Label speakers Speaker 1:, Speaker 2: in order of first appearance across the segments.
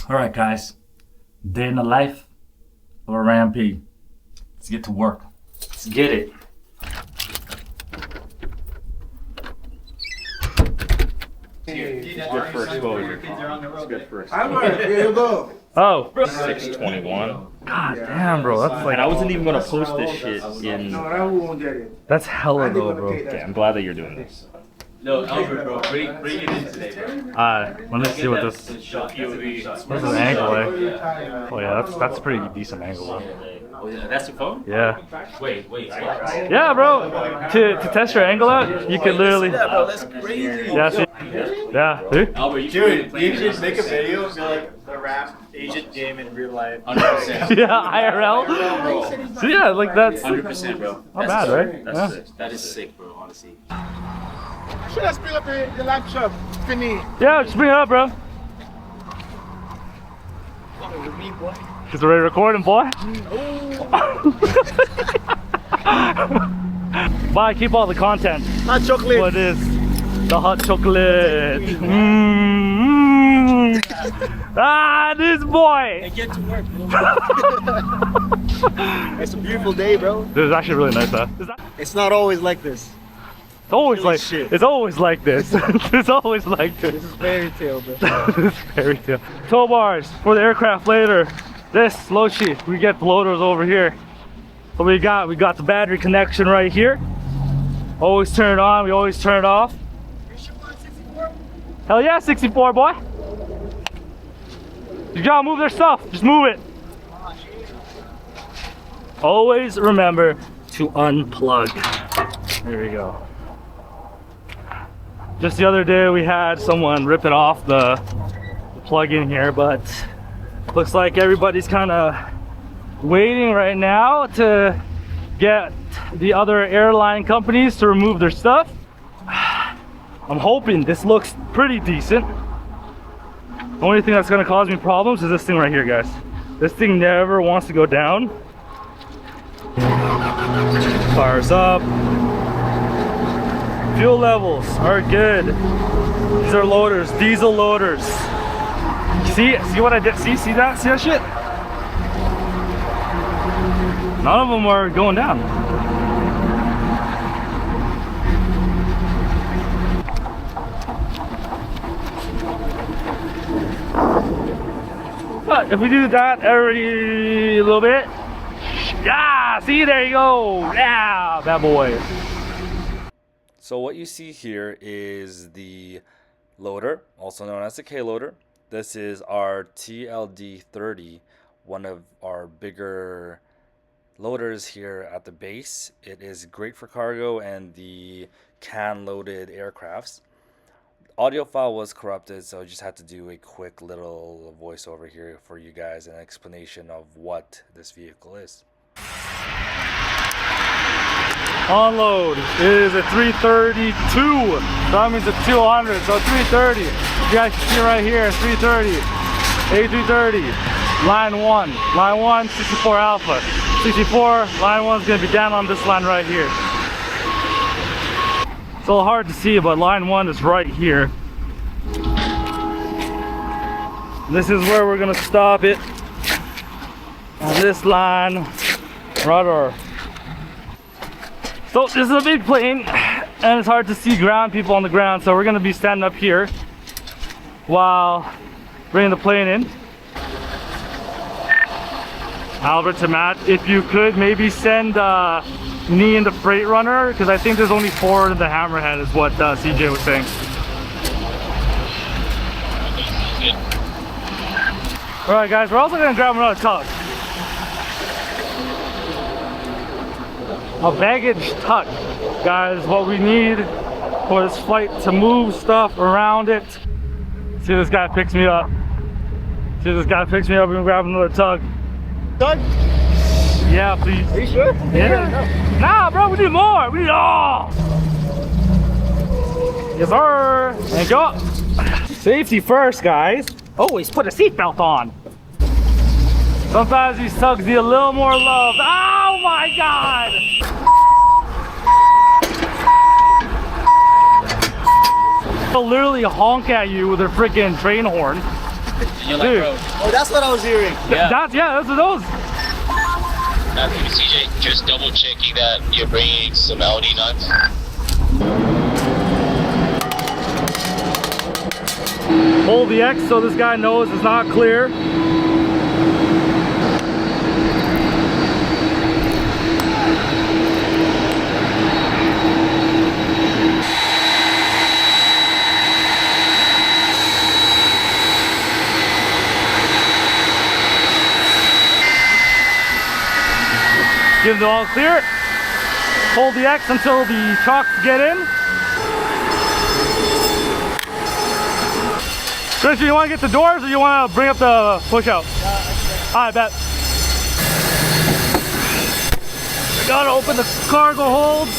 Speaker 1: Alright guys, day in the life of a rampee. Let's get to work. Let's get it.
Speaker 2: Good for exposure. It's good for
Speaker 3: Here you go.
Speaker 1: Oh,
Speaker 2: 621.
Speaker 1: god damn bro, that's like,
Speaker 2: And I wasn't even gonna post this shit in.
Speaker 3: No, that won't get it.
Speaker 1: that's hella
Speaker 3: I think
Speaker 1: low
Speaker 3: I'm
Speaker 1: bro.
Speaker 3: gonna pay that.
Speaker 2: Okay, I'm glad that you're doing this.
Speaker 4: No, Albert, bro, bring it in today, bro.
Speaker 1: Let me see what this,
Speaker 4: The shot POV.
Speaker 1: what's the angle like? Oh yeah, that's a pretty decent angle bro.
Speaker 4: Oh, yeah, that's your phone?
Speaker 1: Yeah.
Speaker 4: Wait.
Speaker 1: Yeah bro, to test your angle out, you could literally,
Speaker 4: Bro, that's crazy.
Speaker 1: yeah, see? Yeah, see?
Speaker 4: Albert, you
Speaker 5: You should make a video and be like the rap agent game in real life.
Speaker 4: 100%.
Speaker 1: Yeah, IRL. So yeah, like that's
Speaker 4: 100%, bro.
Speaker 1: not bad, right?
Speaker 4: That's
Speaker 1: Yeah.
Speaker 4: sick. That is sick, bro, honestly.
Speaker 3: Should I spill up the laptop? Finny.
Speaker 1: Yeah, just bring it up, bro. Is it ready recording, boy? Bye, keep all the content.
Speaker 3: Hot chocolate.
Speaker 1: What is the hot chocolate? This boy.
Speaker 4: Get to work, bro.
Speaker 3: It's a beautiful day, bro.
Speaker 1: This is actually really nice, huh?
Speaker 3: It's not always like this.
Speaker 1: It's always
Speaker 3: Holy
Speaker 1: like
Speaker 3: shit.
Speaker 1: it's always like this. It's always like this.
Speaker 3: This is fairy tale, bro.
Speaker 1: This is fairy tale. Tow bars for the aircraft later. This load sheet, we get the loaders over here. What we got the battery connection right here. Always turn it on, we always turn it off. Hell yeah, 64 boy. You gotta move their stuff, just move it. Always remember to unplug. There we go. Just the other day we had someone rip it off the plug in here, but looks like everybody's kind of waiting right now to get the other airline companies to remove their stuff. I'm hoping this looks pretty decent. The only thing that's going to cause me problems is this thing right here, guys. This thing never wants to go down. Fires up. Fuel levels are good. These are loaders, diesel loaders. See what I did? See that shit? None of them are going down. But if we do that every little bit, yeah, see, there you go. Yeah, bad boy.
Speaker 2: So what you see here is the loader, also known as the K loader. This is our TLD30, one of our bigger loaders here at the base. It is great for cargo and the can-loaded aircrafts. Audio file was corrupted, so I just had to do a quick little voiceover here for you guys, an explanation of what this vehicle is.
Speaker 1: Unload is a 332. That means a 200, so 330. You guys can see right here, 330, A330, line 1. Line 1, 64 Alpha. 64, line 1 is going to be down on this line right here. It's a little hard to see, but line 1 is right here. This is where we're going to stop it. On this line, rudder. So this is a big plane and it's hard to see ground people on the ground, so we're going to be standing up here while bringing the plane in. Albert to Matt, if you could maybe send me in the freight runner, because I think there's only 4 in the hammerhead is what CJ was saying. Alright guys, we're also going to grab another tug. A baggage tuck, guys, what we need for this flight to move stuff around it. See, this guy picks me up. See, this guy picks me up and grab another tug.
Speaker 3: Tug?
Speaker 1: Yeah, please.
Speaker 3: Are you sure?
Speaker 1: Yeah. Nah, bro, we need more. We need all. Yes, sir. And go. Safety first, guys. Always put a seatbelt on. Sometimes these tugs need a little more love. Oh my God! They'll literally honk at you with their freaking train horn.
Speaker 6: You're like,
Speaker 1: Dude.
Speaker 6: bro,
Speaker 5: Oh, that's what I was hearing.
Speaker 6: yeah.
Speaker 1: Those are those.
Speaker 7: CJ, just double checking that you're bringing some LD nuts.
Speaker 1: Hold the X so this guy knows it's not clear. Give it all clear. Hold the X until the chocks get in. Christian, you want to get the doors or you want to bring up the push out? I bet. We gotta open the cargo holds.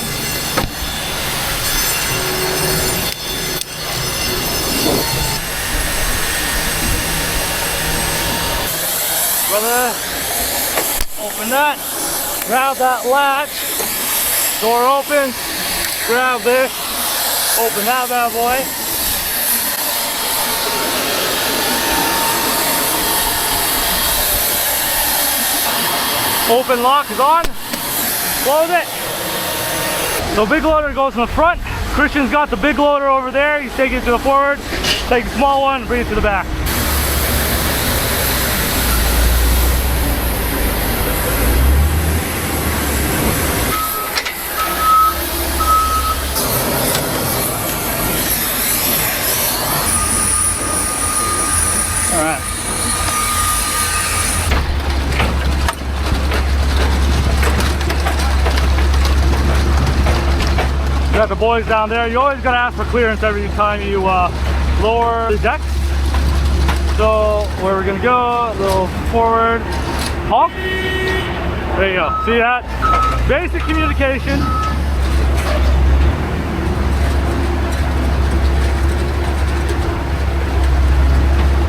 Speaker 1: Brother, open that. Grab that latch. Door open. Grab this. Open that bad boy. Open lock is on. Close it. So big loader goes in the front. Christian's got the big loader over there. He's taking it to the forward. Take the small one, bring it to the back. All right. You got the boys down there. You always gotta ask for clearance every time you lower the decks. So where we're gonna go, a little forward, honk. There you go. See that? Basic communication.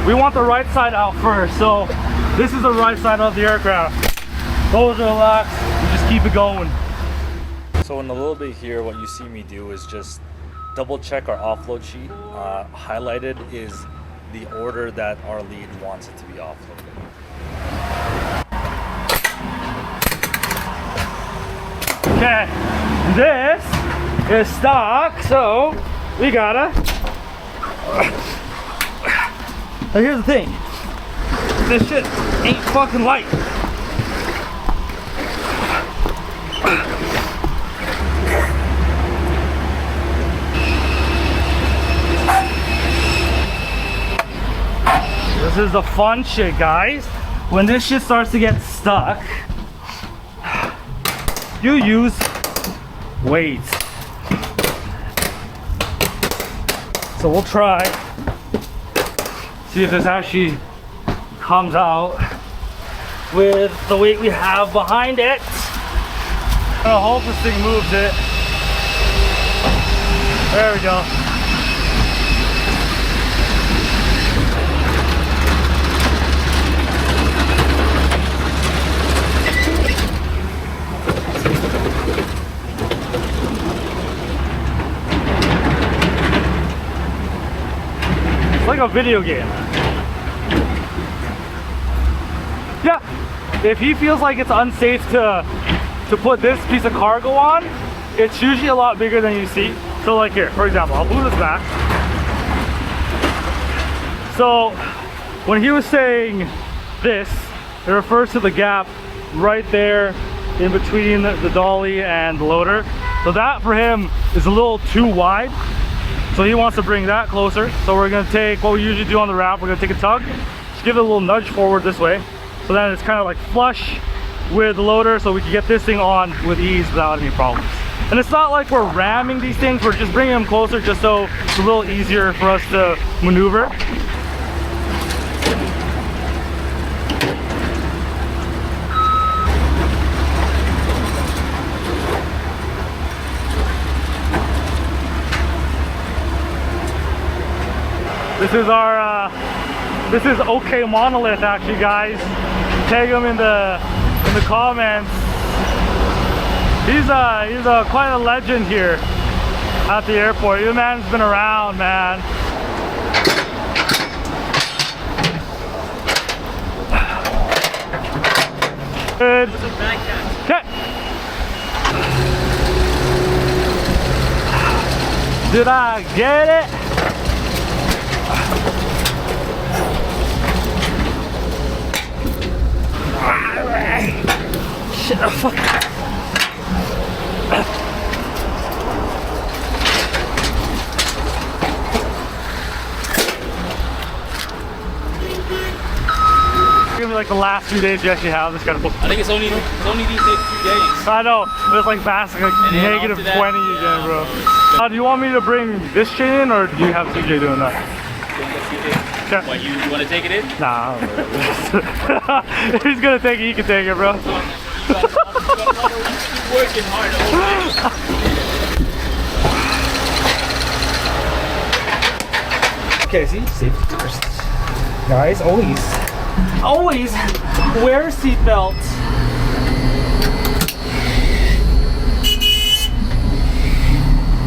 Speaker 1: We want the right side out first. So this is the right side of the aircraft. Those are relaxed. We just keep it going.
Speaker 2: So in a little bit here, what you see me do is just double check our offload sheet. Highlighted is the order that our lead wants it to be offloaded.
Speaker 1: Okay, this is stock, so we gotta. Now here's the thing, this shit ain't fucking light. This is the fun shit, guys. When this shit starts to get stuck, you use weights. So we'll try, see if this actually comes out with the weight we have behind it. I hope this thing moves it. There we go. It's like a video game. Yeah, if he feels like it's unsafe to put this piece of cargo on, it's usually a lot bigger than you see. So like here, for example, I'll move this back. So when he was saying this, it refers to the gap right there in between the dolly and the loader. So that for him is a little too wide. So he wants to bring that closer. So we're gonna take what we usually do on the ramp. We're gonna take a tug, just give it a little nudge forward this way. So then it's kind of like flush with the loader, so we can get this thing on with ease without any problems. And it's not like we're ramming these things, we're just bringing them closer just so it's a little easier for us to maneuver. This is our, this is OK Monolith actually, guys. Tag him in the comments. He's quite a legend here at the airport. The man's been around, man. Did I get it? Shit, oh, fuck. Give me like the last 2 days you actually have this kind of.
Speaker 6: I think it's only these next 2 days.
Speaker 1: I know, but it's like basically like
Speaker 6: And then
Speaker 1: negative
Speaker 6: after that,
Speaker 1: 20 again, bro. Do you want me to bring this chain in, or do you have CJ doing that? Okay.
Speaker 6: What, you want to take it in?
Speaker 1: Nah. If he's gonna take it, he can take it, bro.
Speaker 6: You working hard
Speaker 1: Okay, see, safety first. Guys, always wear a seatbelt.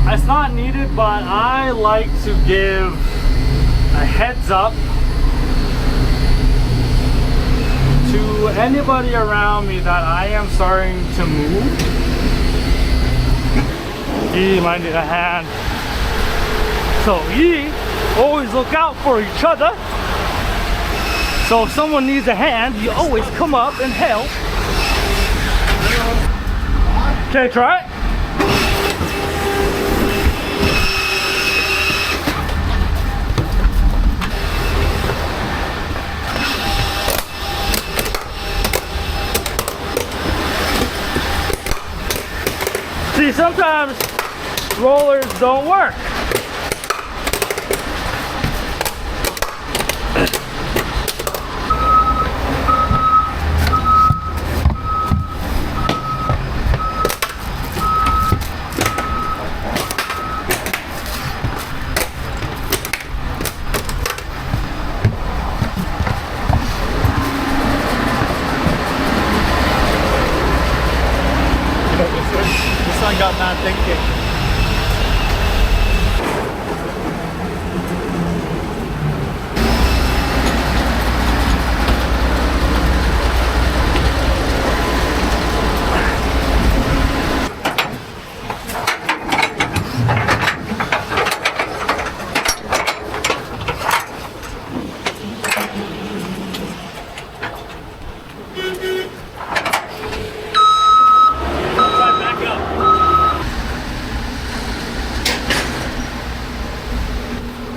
Speaker 1: It's not needed, but I like to give a heads up to anybody around me that I am starting to move. He might need a hand. So ye always look out for each other. So if someone needs a hand, you always come up and help. Okay, try it. See, sometimes rollers don't work.
Speaker 5: This one got mad thinking.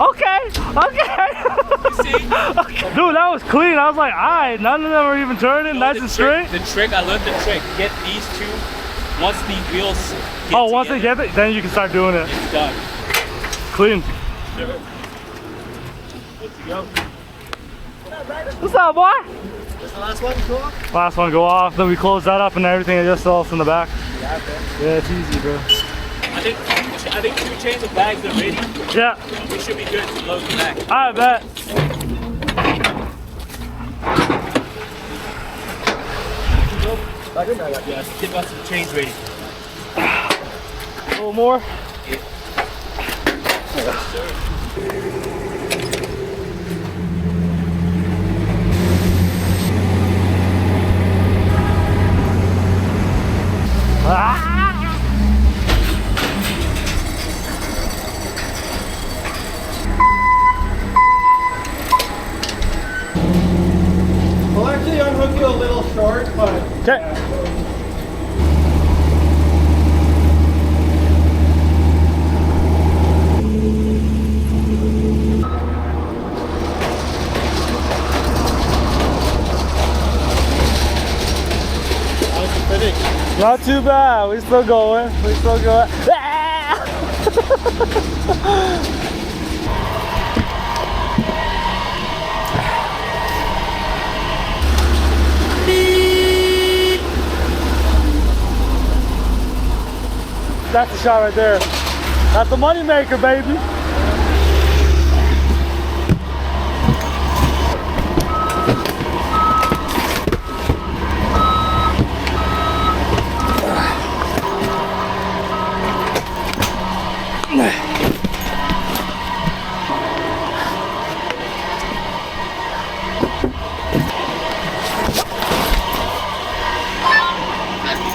Speaker 1: Okay. Dude, that was clean. I was like, alright, none of them are even turning,
Speaker 6: No,
Speaker 1: nice
Speaker 6: the
Speaker 1: and
Speaker 6: trick-
Speaker 1: straight.
Speaker 6: The trick, I learned the trick. Get these two, once the wheels get
Speaker 1: Oh, once they
Speaker 6: together,
Speaker 1: get it, then you can start doing it.
Speaker 6: it's done.
Speaker 1: Clean. What's up, boy?
Speaker 5: Is the last one cool?
Speaker 1: Last one go off, then we close that up and everything adjusts else in the back.
Speaker 5: Yeah,
Speaker 1: Yeah, it's easy, bro.
Speaker 6: I think 2 chains of bags are ready.
Speaker 1: Yeah,
Speaker 6: We should be good to load the back.
Speaker 1: I bet.
Speaker 5: I didn't know that.
Speaker 6: Yeah, get us some chains ready.
Speaker 1: A little more.
Speaker 5: We'll actually unhook you a little short, but
Speaker 1: Okay.
Speaker 5: how's the fitting?
Speaker 1: Not too bad. We still going. We still going. That's the shot right there. That's the money maker, baby.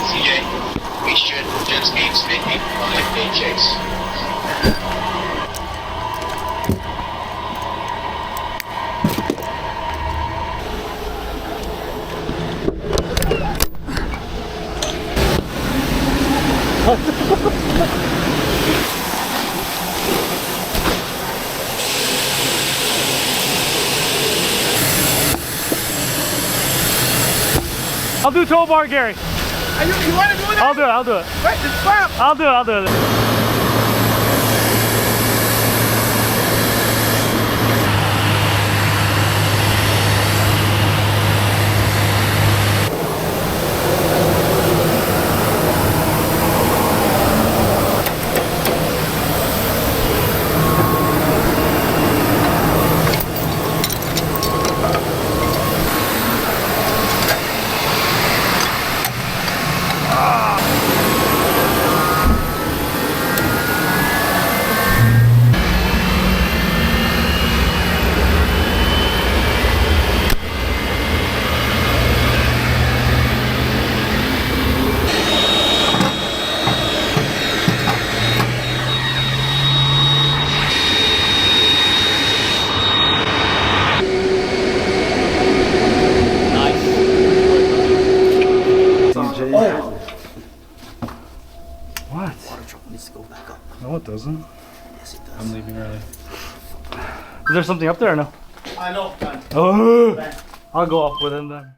Speaker 7: CJ, we should just be expecting 5 paychecks.
Speaker 1: I'll do tow bar, Gary.
Speaker 3: You want to do that?
Speaker 1: I'll do it. I'll do it.
Speaker 3: Wait, the strap.
Speaker 1: I'll do it. I'll do it. What?
Speaker 4: Water truck needs to go back up.
Speaker 1: No, it doesn't.
Speaker 4: Yes, it does.
Speaker 6: I'm leaving early.
Speaker 1: Is there something up there or no?
Speaker 5: I know.
Speaker 1: Oh, I'll go up with him then.